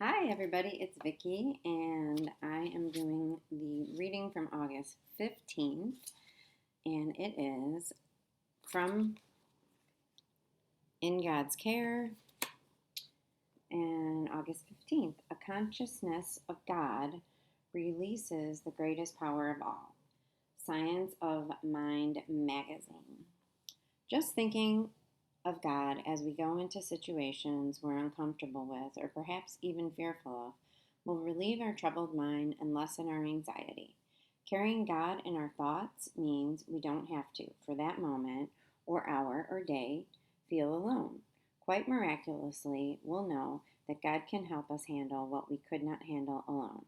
Hi, everybody. It's Vicki, and I am doing the reading from August 15th, and it is from In God's Care. And August 15th, a consciousness of God releases the greatest power of all. Science of Mind magazine. Just thinking of God as we go into situations we're uncomfortable with or perhaps even fearful of will relieve our troubled mind and lessen our anxiety. Carrying God in our thoughts means we don't have to, for that moment or hour or day, feel alone. Quite miraculously, we'll know that God can help us handle what we could not handle alone.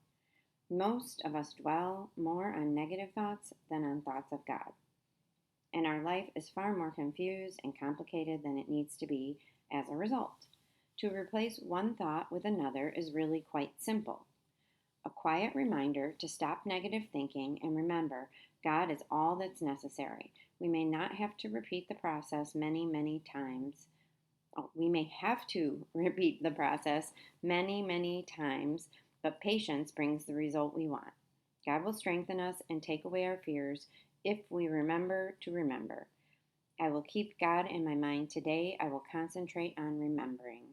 Most of us dwell more on negative thoughts than on thoughts of God, and our life is far more confused and complicated than it needs to be as a result. To replace one thought with another is really quite simple. A quiet reminder to stop negative thinking and remember God is all that's necessary. We may not have to repeat the process many times. We may have to repeat the process many times, but patience brings the result we want. God will strengthen us and take away our fears if we remember to remember. I will keep God in my mind today. I will concentrate on remembering.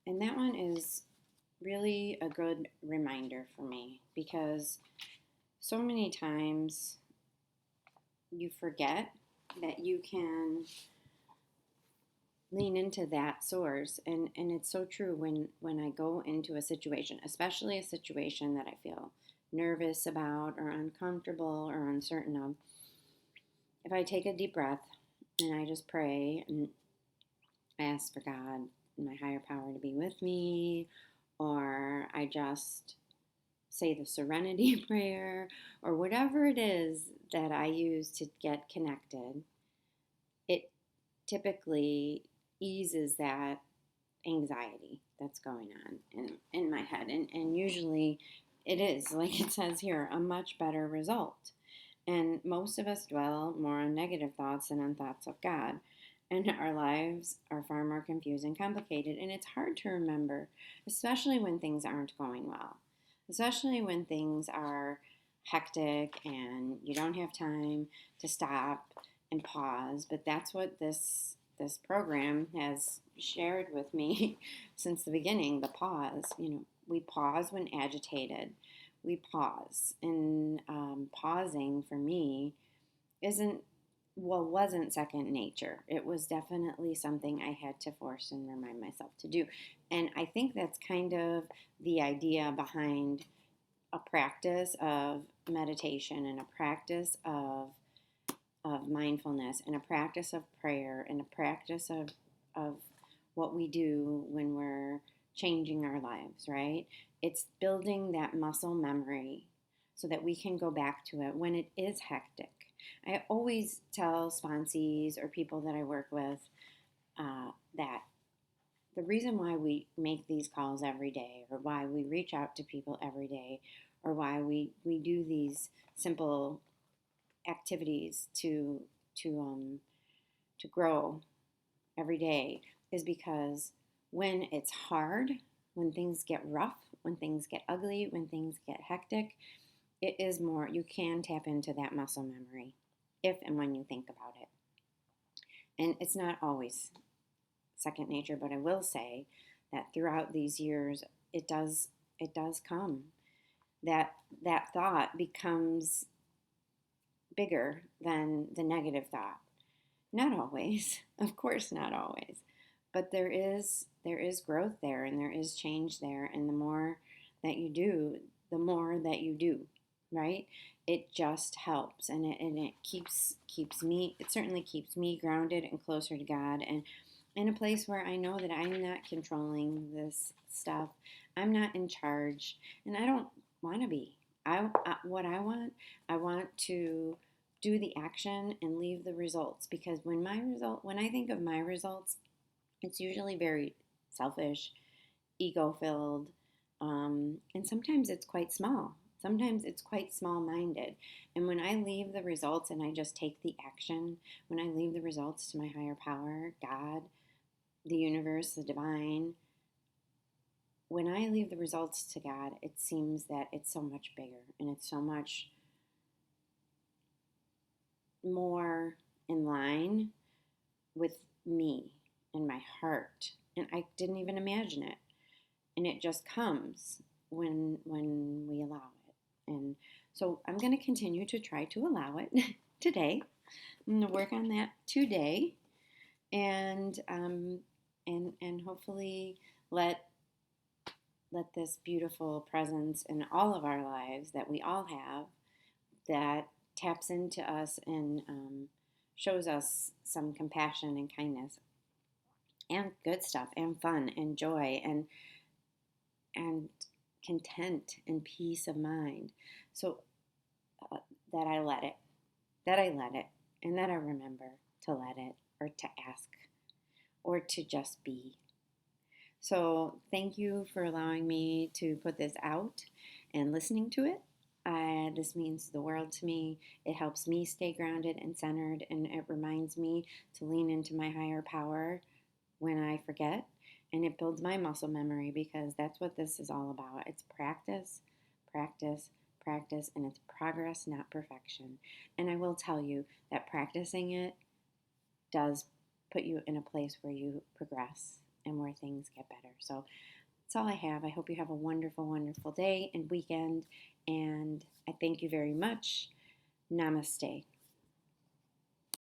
And that one is really a good reminder for me because so many times you forget that you can lean into that source, and it's so true when I go into a situation, especially a situation that I feel nervous about or uncomfortable or uncertain of. If I take a deep breath and I just pray and ask for God and my higher power to be with me, or I just say the serenity prayer, or whatever it is that I use to get connected, it typically eases that anxiety that's going on in my head. And usually it is, like it says here, a much better result. And most of us dwell more on negative thoughts than on thoughts of God. And our lives are far more confused and complicated. And it's hard to remember, especially when things aren't going well, especially when things are hectic and you don't have time to stop and pause. But that's what this program has shared with me since the beginning, the pause. We pause when agitated. We pause. And pausing for me wasn't second nature. It was definitely something I had to force and remind myself to do. And I think that's kind of the idea behind a practice of meditation and a practice of mindfulness and a practice of prayer and a practice of what we do when we're changing our lives, right? It's building that muscle memory so that we can go back to it when it is hectic. I always tell sponsees or people that I work with that the reason why we make these calls every day, or why we reach out to people every day, or why we do these simple activities to grow every day is because when it's hard, when things get rough, when things get ugly, when things get hectic, it is more, you can tap into that muscle memory if and when you think about it. And it's not always second nature, but I will say that throughout these years, it does come. That thought becomes bigger than the negative thought. Not always, of course, not always, but there is growth there, and there is change there, and the more that you do, the more that you do, right? It just helps, and it keeps me. It certainly keeps me grounded and closer to God, and in a place where I know that I'm not controlling this stuff. I'm not in charge, and I don't want to be. What I want to do the action and leave the results, because when I think of my results, it's usually very selfish, ego filled, and sometimes it's quite small. Sometimes it's quite small minded. And when I leave the results and I just take the action, when I leave the results to my higher power, God, the universe, the divine, when I leave the results to God, it seems that it's so much bigger and it's so much more in line with me and my heart. And I didn't even imagine it. And it just comes when we allow it. And so I'm going to continue to try to allow it today. I'm going to work on that today, and and hopefully let this beautiful presence in all of our lives that we all have, that taps into us and shows us some compassion and kindness and good stuff and fun and joy and content and peace of mind. So uh, that I let it, and that I remember to let it, or to ask, or to just be. So thank you for allowing me to put this out and listening to it. This means the world to me. It helps me stay grounded and centered, and it reminds me to lean into my higher power when I forget. And it builds my muscle memory, because that's what this is all about. It's practice, practice, practice, and it's progress, not perfection. And I will tell you that practicing it does put you in a place where you progress and where things get better. So that's all I have. I hope you have a wonderful, wonderful day and weekend. And I thank you very much. Namaste.